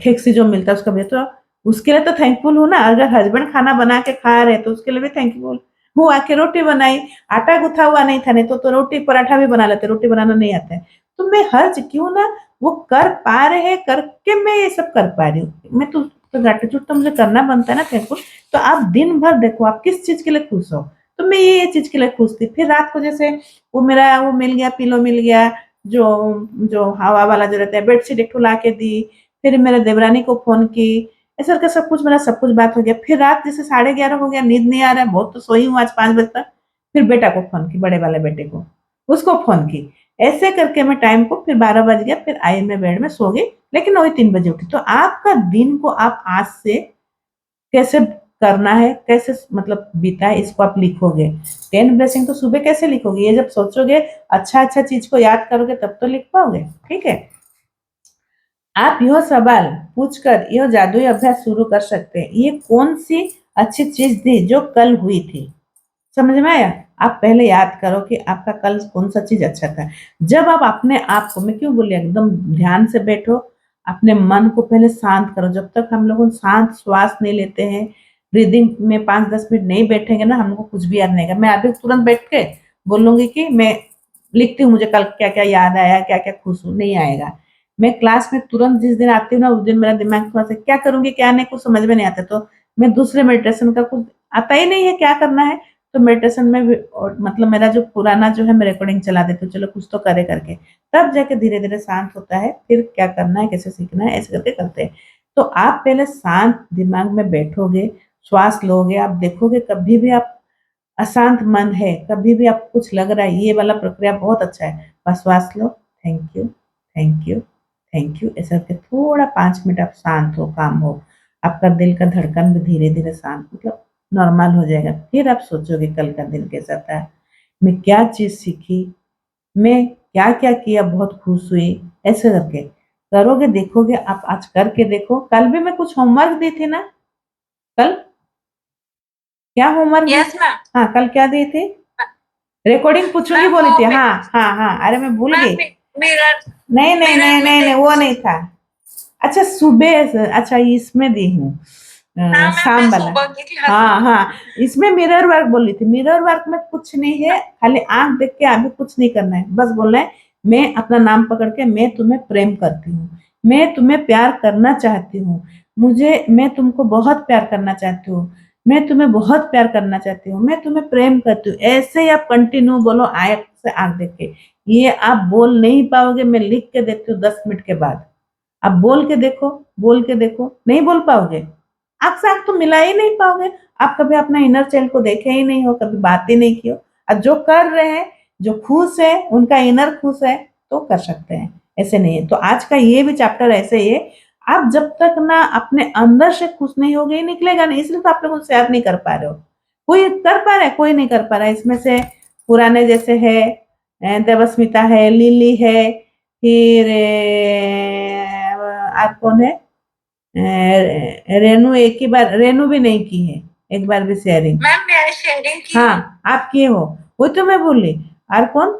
ठीक से जो मिलता है उसका भी, तो उसके लिए तो थैंकफुल हूँ ना। अगर हस्बैंड खाना बना के खा रहे तो उसके लिए भी थैंकफुल हूँ। आके रोटी बनाई, आटा गूथा हुआ नहीं था, नहीं तो रोटी पराठा भी बना लेते, रोटी बनाना नहीं आता है। तो मैं हर क्यों ना वो कर पा रहे हैं करके मैं ये सब कर पा रही हूँ। मैं तो ग्रेटिट्यूड तो मुझे करना बनता है ना थैंकफुल। तो आप दिन भर देखो आप किस चीज के लिए खुश हो, तो मैं ये चीज के लिए खुश थी। फिर रात को जैसे वो मेरा वो मिल गया, पिलो मिल गया, जो जो हवा वाला जो रहता है, बेडशीट एक ठो ला के दी, फिर मेरे देवरानी को फ़ोन की, ऐसा करके सब कुछ मेरा सब कुछ बात हो गया। फिर रात जैसे 11:30 हो गया, नींद नहीं आ रहा है, बहुत तो सोई हूँ आज 5 बजे तक। फिर बेटा को फ़ोन की, बड़े वाले बेटे को, उसको फ़ोन की। ऐसे करके मैं टाइम को फिर 12 बज गया, फिर आई मैं बेड में सो गई, लेकिन वही 3 बजे उठी। तो आपका दिन को आप आज से कैसे करना है, कैसे मतलब बीता है, इसको आप लिखोगे। 10 ब्लेसिंग तो सुबह कैसे लिखोगे, ये जब सोचोगे, अच्छा-अच्छा चीज़ को याद करोगे तब तो लिख पाओगे, ठीक है? आप यह सवाल पूछकर यह जादुई अभ्यास शुरू कर सकते हैं, ये कौन सी अच्छी चीज थी जो कल हुई थी। समझ में आया? आप पहले याद करो कि आपका कल कौन सा चीज अच्छा था। जब आप अपने आप को, मैं क्यों बोली, एकदम ध्यान से बैठो, अपने मन को पहले शांत करो। जब तक हम लोग शांत श्वास नहीं लेते हैं, ब्रीदिंग में 5-10 मिनट नहीं बैठेंगे ना, हमको कुछ भी याद नहीं आएगा। मैं अभी तुरंत बैठ के बोलूंगी कि मैं लिखती हूँ, मुझे कल क्या क्या याद आया, क्या क्या खुश हूँ, नहीं आएगा। मैं क्लास में तुरंत जिस दिन आती हूँ ना, उस दिन मेरा दिमाग थोड़ा सा क्या करूंगी क्या नहीं कुछ समझ में नहीं आता, तो मैं दूसरे मेडिटेशन का कुछ आता ही नहीं है क्या करना है, तो मेडिटेशन में भी और मतलब मेरा जो पुराना जो है मैं रिकॉर्डिंग चला देती हूँ, चलो कुछ तो करे करके, तब जाके धीरे धीरे शांत होता है। फिर क्या करना है, कैसे सीखना है, ऐसे करके करते हैं। तो आप पहले शांत दिमाग में बैठोगे, श्वास लोगे, आप देखोगे कभी भी आप अशांत मन है, कभी भी आपको कुछ लग रहा है, ये वाला प्रक्रिया बहुत अच्छा है। बस श्वास लो, thank you, thank you, thank you, ऐसा करके थोड़ा 5 मिनट आप शांत हो, काम हो, आपका दिल का धड़कन भी धीरे-धीरे शांत मतलब नॉर्मल हो जाएगा। फिर आप सोचोगे कल का दिन कैसा था, मैं क्या चीज़ सीखी, मैं क्या-क्या किया, बहुत खुश हुई, ऐसे करके करोगे, देखोगे आप, आज करके देखो। कल भी मैं कुछ होमवर्क दी थी ना? कल क्या होमवर्क दी यस थी? मैम। हाँ, कल क्या दी थी? रिकॉर्डिंग पूछूंगी मैम बोली वो थी। हाँ हाँ हाँ, अरे मैं भूल मैम गई। मिरर नहीं नहीं मिरर नहीं में नहीं नहीं, वो देखो। नहीं था। अच्छा अच्छा इसमें दी हूँ, हाँ मैम, मैं शाम वाला। सुबह की क्लास में। हाँ हाँ, इसमें मिरर वर्क बोली थी। मिरर वर्क में कुछ नहीं है, खाली आंख देख के अभी कुछ नहीं करना है, बस बोलना है मैं अपना नाम पकड़ के, मैं तुम्हें प्रेम करती हूँ, मैं तुम्हें प्यार करना चाहती हूँ, मुझे मैं तुमको बहुत प्यार करना चाहती हूँ, मैं तुम्हें बहुत प्यार करना चाहती हूँ, मैं तुम्हें प्रेम करती हूँ, ऐसे ही आप कंटिन्यू बोलो आंख से आंख देख के। ये आप बोल नहीं पाओगे, मैं लिख के देती हूँ 10 मिनट के बाद। आप बोल के देखो, बोल के देखो, नहीं बोल पाओगे, आंख से आंख तो मिला ही नहीं पाओगे। आप कभी अपना इनर चाइल्ड को देखे ही नहीं हो, कभी बात ही नहीं की हो। और जो कर रहे हैं, जो खुश है, उनका इनर खुश है तो कर सकते हैं, ऐसे नहीं है। तो आज का ये भी चैप्टर ऐसे ही है, आप जब तक ना अपने अंदर से खुश नहीं होगे, ये निकलेगा नहीं। इसलिए तो आप लोग शेयर नहीं कर पा रहे हो। कोई कर पा रहा है, कोई नहीं कर पा रहा है। इसमें से पुराने जैसे है, देवस्मिता है, लिली है, फिर आप कौन है, रेनू, एक ही बार रेनू भी नहीं की है, एक बार भी शेयरिंग। मैम मैं शेयरिंग की हूँ। हाँ, आप किए हो, वही तो मैं बोली। और कौन?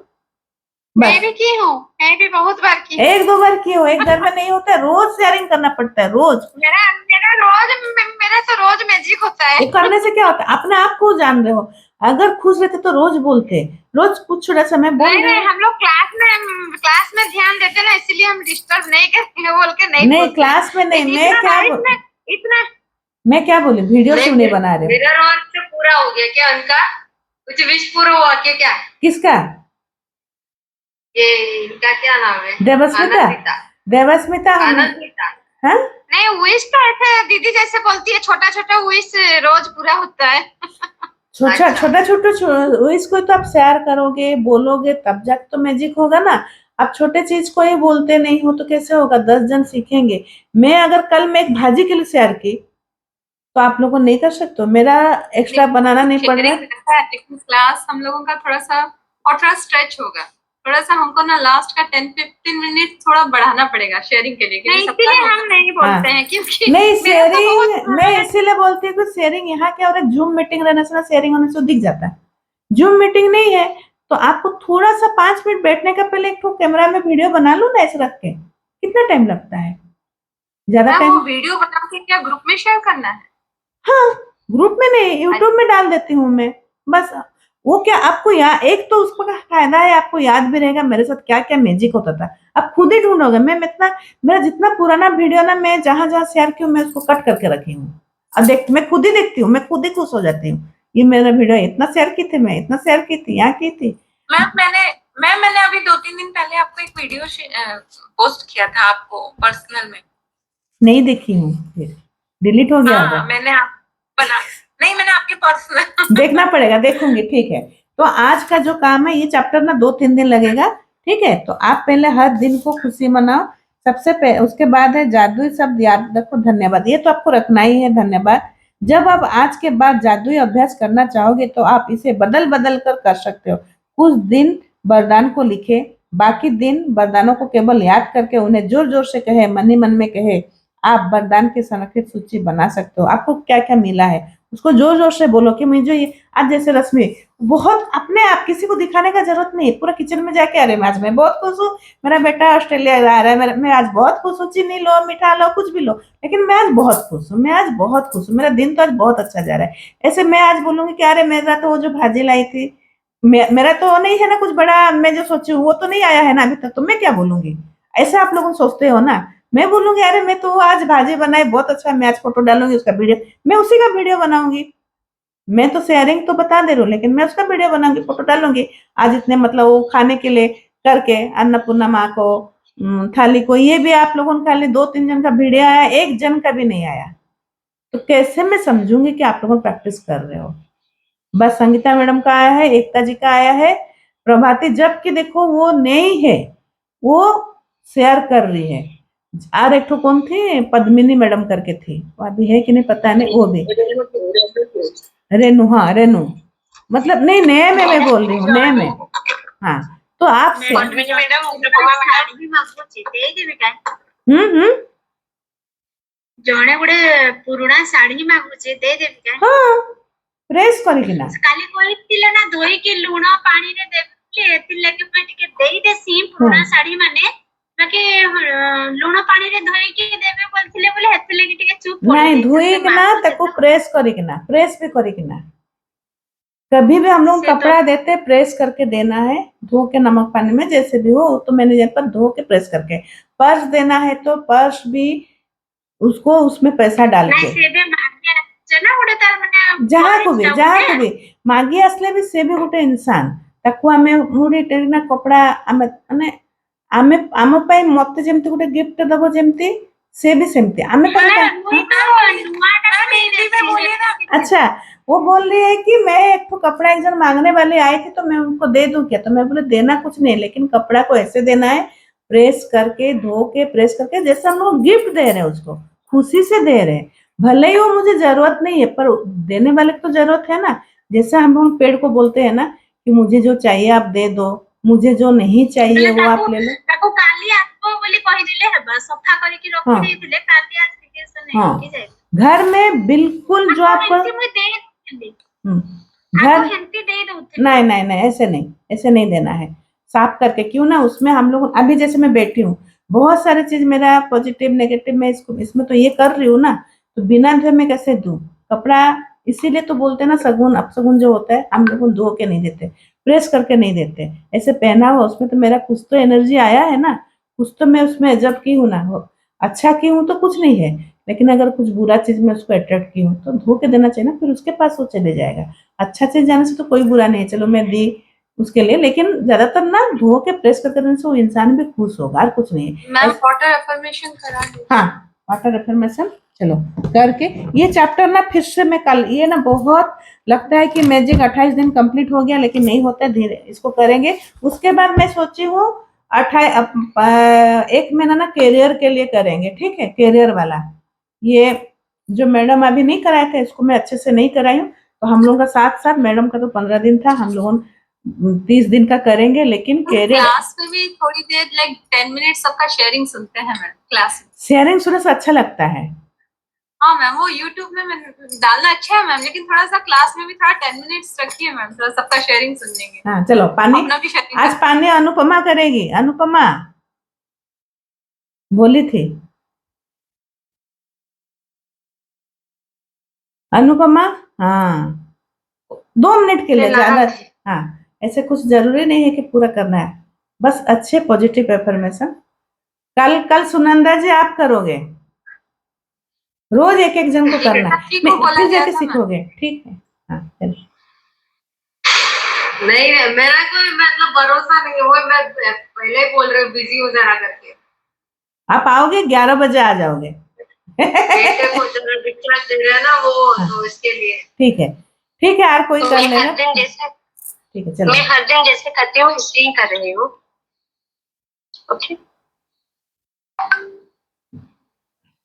मैं बस भी की हूँ, मैं भी बहुत बार की हूँ। एक दो बार किए हो, एक बार में नहीं होता है, रोज शेयरिंग करना पड़ता है, रोज। मेरा मेरा रोज मेरा तो रोज मैजिक होता है। वो करने से क्या होता है, अपने आप को जान रहे हो। अगर खुश रहते तो रोज बोलते, रोज कुछ छोटा सा मैं बोल नहीं रही नहीं, हूँ। हम लोग क्लास में ध्यान देते ना, इसलिए हम डिस्टर्ब नहीं करेंगे बोल के नहीं नहीं, बोलते हैं। क्लास में नहीं, लेकिन मैं इतना क्या बारिश में इतना मैं क्या बोली, वीडियो क्यों नहीं बना रहे हो? मेरा रोज से पूरा हो गया क्या उनका? कुछ विश पूरा हुआ क्या? किसका? ये इनका क्या नाम है? देवस्मिता। आनंदिता। देवस्मिता आनंदिता। हाँ, नहीं, विश तो ऐसे दीदी जैसे बोलती है, छोटा छोटा विश रोज पूरा होता है। छोटा अच्छा। छोटा छोटा इसको तो आप शेयर करोगे, बोलोगे, तब जाके तो मैजिक होगा ना। आप छोटे चीज को ही बोलते नहीं हो तो कैसे होगा? 10 जन सीखेंगे। मैं अगर कल मैं एक भाजी के लिए शेयर की, तो आप लोगों नहीं कर सकते हो? मेरा एक्स्ट्रा बनाना नहीं पड़ रहा है। शेयरिंग रहता है, लेकिन क्लास हम लोगों का थोड़ा सा और थोड़ा स्ट्रेच होगा। थोड़ा सा हमको ना लास्ट का 10-15 मिनट थोड़ा बढ़ाना पड़ेगा शेयरिंग के लिए, क्योंकि सबका हम नहीं बोलते हैं, क्योंकि नहीं, मेरा तो बहुत शेयरिंग मैं इसीलिए बोलती हूँ कि शेयरिंग यहाँ क्या हो रहा है, जूम मीटिंग रहने से ना शेयरिंग होने से दिख जाता है। जूम मीटिंग नहीं है तो आपको थोड़ा सा 5 मिनट बैठने का पहले एक तो कैमरा में वीडियो बना लो ना, ऐसे रख के। कितना टाइम लगता है? ज्यादा मैम, टाइम? वो वीडियो बना के क्या ग्रुप में शेयर करना है? हाँ, ग्रुप में नहीं, यूट्यूब में डाल देती हूँ मैं, बस। वो क्या आपको एक तो उसका फायदा है, आपको याद भी रहेगा मेरे साथ क्या क्या मैजिक होता था। आप खुद ही ढूंढोगे। मैं इतना, मेरा जितना पुराना वीडियो ना, मैं जहां जहां शेयर की हूँ मैं उसको कट करके रखी हूँ। अब देख, मैं खुद ही देखती हूँ, मैं खुद ही खुश हो जाती हूँ। ये मेरा वीडियो इतना शेयर की थी, मैं इतना शेयर की थी, यहाँ की थी। मैंने अभी 2-3 दिन पहले आपको एक वीडियो पोस्ट किया था आपको पर्सनल में। नहीं देखी हूँ, फिर डिलीट हो गया होगा। हाँ, मैंने आपके पर्सनल देखना पड़ेगा, देखूंगी, ठीक है। तो आज का जो काम है, ये चैप्टर ना 2-3 दिन लगेगा, ठीक है। तो आप पहले हर दिन को खुशी मनाओ, सबसे पहले। उसके बाद है जादुई शब्द याद रखो, धन्यवाद, ये तो आपको रखना ही है, धन्यवाद। जब आप आज के बाद जादुई अभ्यास करना चाहोगे तो आप इसे बदल बदल कर सकते हो। कुछ दिन वरदान को लिखे, बाकी दिन वरदानों को केवल याद करके उन्हें जोर जोर से कहे, मन ही मन में कहे। आप वरदान की संरक्षित सूची बना सकते हो, आपको क्या क्या मिला है उसको जोर जोर से बोलो कि मुझे ये। आज जैसे रश्मि, बहुत अपने आप, किसी को दिखाने का जरूरत नहीं, पूरा किचन में जाके, अरे मैं आज मैं बहुत खुश हूँ, मेरा बेटा ऑस्ट्रेलिया जा रहा है, मैं आज बहुत खुश हूँ, चीनी लो, मीठा लो, कुछ भी लो, लेकिन मैं आज बहुत खुश हूँ, मैं आज बहुत खुश हूँ, मेरा दिन तो आज बहुत अच्छा जा रहा है। ऐसे मैं आज बोलूंगी कि अरे मेरा तो वो जो भाजी लाई थी, मेरा तो नहीं है ना कुछ बड़ा, मैं जो सोची हूँ वो तो नहीं आया है ना अभी तक, तो मैं क्या बोलूंगी? ऐसा आप लोग सोचते हो ना। मैं बोलूंगी अरे मैं तो आज भाजी बनाई, बहुत अच्छा, मैं आज फोटो डालूंगी, उसका वीडियो, मैं उसी का वीडियो बनाऊंगी। मैं तो शेयरिंग तो बता दे रही हूँ, लेकिन मैं उसका वीडियो बनाऊंगी, फोटो डालूंगी। आज इतने मतलब वो खाने के लिए करके अन्नपूर्णा माँ को, थाली को, ये भी आप लोगों ने खाली 2-3 जन का वीडियो आया, एक जन का भी नहीं आया। तो कैसे मैं समझूंगी कि आप लोग प्रैक्टिस कर रहे हो? बस संगीता मैडम का आया है, एकता जी का आया है, प्रभाती, जबकि देखो वो नहीं है, वो शेयर कर रही है। और एक तो कौन थी, पद्मिनी मैडम करके थी, वो अभी है कि नहीं पता नहीं, वो भी रेनू, हाँ रेनू, मतलब नहीं, नए में मैं बोल रही हूँ, नए में। हाँ, तो आप ଜଣେ ଗୋଟେ ପୁରୁଣା ଶାଢୀ ମାଗୁଛି, ଦେଇଦେବି କାଇଁ? हाँ, ପ୍ରେସ୍ କରିକିନା। କାଲି କହିଥିଲେ ନା ଧୋଇକି ଲୁଣ ପାଣିରେ ଦେବି, ଏଥିଲାଗି ମୁଁ ଟିକେ ଦେଇଦେସି ପୁରୁଣା ଶାଢୀ ମାନେ, ବାକି ଲୁଣ ପାଣିରେ ଧୋଇକି ଦେବେ ବୋଲଥିଲେ ବୋଲେ ହେଥିଲାଗି ଟିକେ ଚୁପ୍ नहीं, धोइकिना ताको प्रेस करिकिना, प्रेस भी करिकिना। कभी भी हम लोग कपड़ा देते प्रेस करके देना है, धो के नमक पानी में, जैसे भी हो। तो मैंने यहाँ पर धो के प्रेस करके। पर्स देना है तो पर्स भी उसको उसमें पैसा डाल के। ନା ଗୋଟେ ତାର ମାନେ ଯାହାକୁ ବି ବୟସଟା ଯାହାକୁ ଗୋଟେ। ବି ମାଗି ଆସିଲେ ବି ସେ ବି ଗୋଟେ ଇନସାନ, ତାକୁ ଆମେ ମୁଢି ଟେରିନା କପଡା ଆମେ ମାନେ ଆମେ ଆମ ପାଇଁ ମତେ ଯେମିତି ଗୋଟେ ଗିଫ୍ଟ ଦବ ଯେମିତି ସେ भी ସେମିତି ଆମେ ତାକୁ हाँ वही तो नुआटा भी मैम दे हिंदी में देती बोलिए ना। है। अच्छा वो बोल रही है कि मैं एक तो कपड़ा एक जन मांगने वाले आए थे तो मैं उनको दे दूं क्या, तो मैं बोले देना कुछ नहीं लेकिन कपड़ा को ऐसे देना है, प्रेस करके धो के प्रेस करके जैसे हम लोग गिफ्ट दे रहे हैं उसको, खुशी से दे रहे हैं, भले ही वो मुझे जरूरत नहीं है पर देने वाले को तो जरूरत है ना। जैसे हम लोग पेड़ को बोलते हैं ना कि मुझे जो चाहिए आप दे दो, मुझे जो नहीं चाहिए ବୋଲେ वो ତାକୁ आप ले लो। ତାକୁ କାଲି ଆସିବ ବୋଲି କହିଦେଲେ ହେବ, ସଫା କରିକି हाँ ରଖିଦେଇଥିଲେ କାଲି ଆସିକି ସେ हाँ ନେଇକି ଯାଇପାରିବ। घर में बिल्कुल जो ଆଗ आपको ହେମିତି ମୁଁ ଦେଇ ଦଉଥିଲି, घर ଆଗ ହେମିତି ଦେଇ ଦଉଥିଲି। नहीं नहीं नहीं ऐसे नहीं देना है, साफ करके क्यों ना उसमें हम लोग अभी जैसे मैं बैठी हूँ बहुत सारे चीज मेरा पॉजिटिव नेगेटिव मैं इसको इसमें तो ये कर रही हूँ ना, तो बिना धोए मैं कैसे दूं कपड़ा। इसीलिए तो बोलते हैं ना सगुन अपसगुन जो होता है हम लोग धो के नहीं देते, प्रेस करके नहीं देते, ऐसे पहना हुआ उसमें तो मेरा कुछ तो एनर्जी आया है ना, कुछ तो मैं उसमें जब की हूँ ना, अच्छा की हूँ तो कुछ नहीं है, लेकिन अगर कुछ बुरा चीज में उसको अट्रैक्ट की हूँ तो धो के देना चाहिए ना, फिर उसके पास वो चले जाएगा। अच्छा चीज जाने से तो कोई बुरा नहीं है, चलो मैं दी उसके लिए, लेकिन ज्यादातर ना धो के प्रेस करके देने से वो इंसान भी खुश होगा और कुछ नहीं है। मैम वाटर अफर्मेशन करा दो। हाँ वाटर अफर्मेशन चलो करके ये चैप्टर ना फिर से मैं कल, ये ना बहुत लगता है कि मैजिक 28 दिन कंप्लीट हो गया लेकिन नहीं होता, धीरे इसको करेंगे। उसके बाद मैं सोची हूँ 1 महीना ना करियर के लिए करेंगे, ठीक है, करियर वाला। ये जो मैडम अभी नहीं कराए थे इसको मैं अच्छे से नहीं कराई हूँ, तो हम लोगों का साथ साथ मैडम का तो 15 दिन था, हम लोगों 30 दिन का करेंगे, लेकिन करियर क्लास में भी थोड़ी देर लाइक 10 मिनट सबका शेयरिंग सुनते हैं मैम क्लास में। शेयरिंग सुनने से अच्छा लगता है। हाँ मैम वो यूट्यूब में डालना अच्छा है मैम, लेकिन थोड़ा सा क्लास में भी थोड़ा 10 मिनट्स रखिए मैम, थोड़ा सबका शेयरिंग सुन लेंगे। हाँ चलो पानी, अपना भी शेयरिंग आज पानी अनुपमा करेगी, अनुपमा बोली थी, अनुपमा। हाँ 2 मिनट के लिए ज्यादा, हाँ ऐसे कुछ जरूरी नहीं है कि पूरा करना है, बस अच्छे पॉजिटिव एफर्मेशन। कल कल सुनंदा जी आप करोगे, रोज एक एक जन को करना है, ठीक को बोला फिर गया जाके था मैम। सीखोगे, ठीक है। हाँ चलो नहीं है मेरा कोई मतलब भरोसा नहीं है, वो मैं पहले ही बोल रही हूँ बिजी हूँ जरा करके। आप आओगे 11 बजे आ जाओगे। बेटे को जरा डिस्चार्ज दे रहे हैं ना वो, हाँ। तो इसके लिए। ठीक है यार कोई तो कर मैं लेगा, हर दिन जैसे ठीक है चलो। मैं हर दिन जैसे करती हूँ इसलिए ही कर रही हूँ। Okay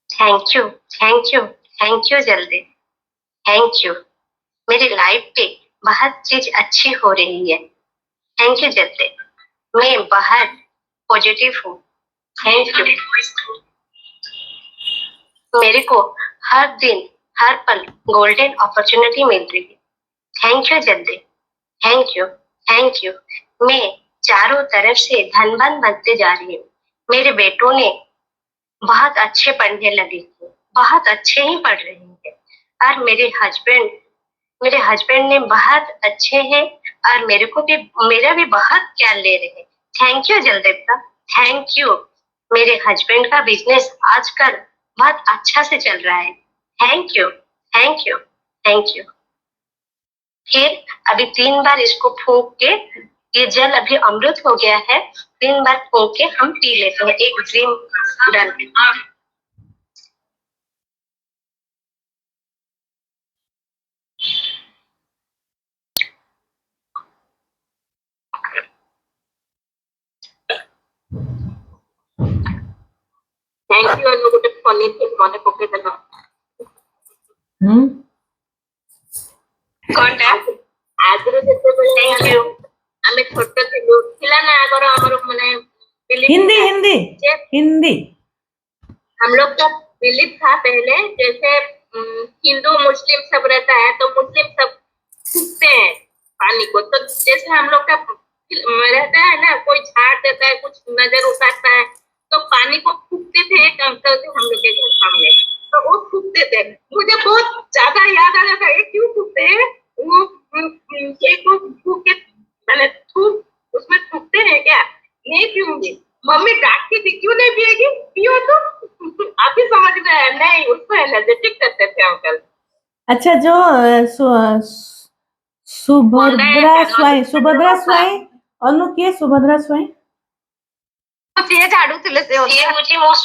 thank you thank you thank you जल्दी, थैंक यू, मेरी लाइफ पे बहुत चीज अच्छी हो रही है, थैंक यू जल्दी, मैं बहुत पॉजिटिव हूँ, थैंक यू, मेरे को हर दिन हर पल गोल्डन अपॉर्चुनिटी मिल रही है, थैंक यू जल्दी, थैंक यू थैंक यू, मैं चारों तरफ से धनवान बनते जा रही हूँ, मेरे बेटों ने बहुत अच्छे पढ़ने लगे थे, बहुत अच्छे ही पढ़ रहे हैं, और मेरे हस्बैंड ने बहुत अच्छे हैं और मेरे को भी मेरा भी बहुत ख्याल ले रहे हैं, थैंक यू जलदेवता, थैंक यू, मेरे हस्बैंड का बिजनेस आजकल बहुत अच्छा से चल रहा है, thank you thank you thank you. फिर अभी 3 बार इसको फूंक के, ये जल अभी अमृत हो गया है, 3 बार फूंक के हम पी लेते हैं एक ड्रीम डाल के। थैंक यू अनु गोटे फनी थिंग मने पके देला। कोनटा आगरो जेतेबेले थैंक यू हमें छोट थिलु थिला ना आगरो हमर माने हिंदी हिंदी हिंदी हम लोग का बिलीफ था पहले, जैसे हिंदू मुस्लिम सब रहता है तो मुस्लिम सब फूकते हैं पानी को, तो जैसे हम लोग का रहता है ना, कोई झाड़ देता है कुछ नजर उतारता है तो पानी को फूकते थे एक अंकल थे हम लोग के घर सामने, तो वो फूकते थे, मुझे बहुत ज्यादा याद आ जाता है क्यों फूकते हैं वो, एक को फूक के मैंने थूक उसमें थूकते हैं क्या, नहीं पीऊंगी, मम्मी डांटती थी क्यों नहीं पिएगी, पियो तो अभी समझ में आया, नहीं उसको एनर्जेटिक करते थे अंकल। अच्छा, जो सुभद्रा स्वाई अनु किए सुभद्रा स्वाई ये झाड़ू तुले से होता है। ये मुझे most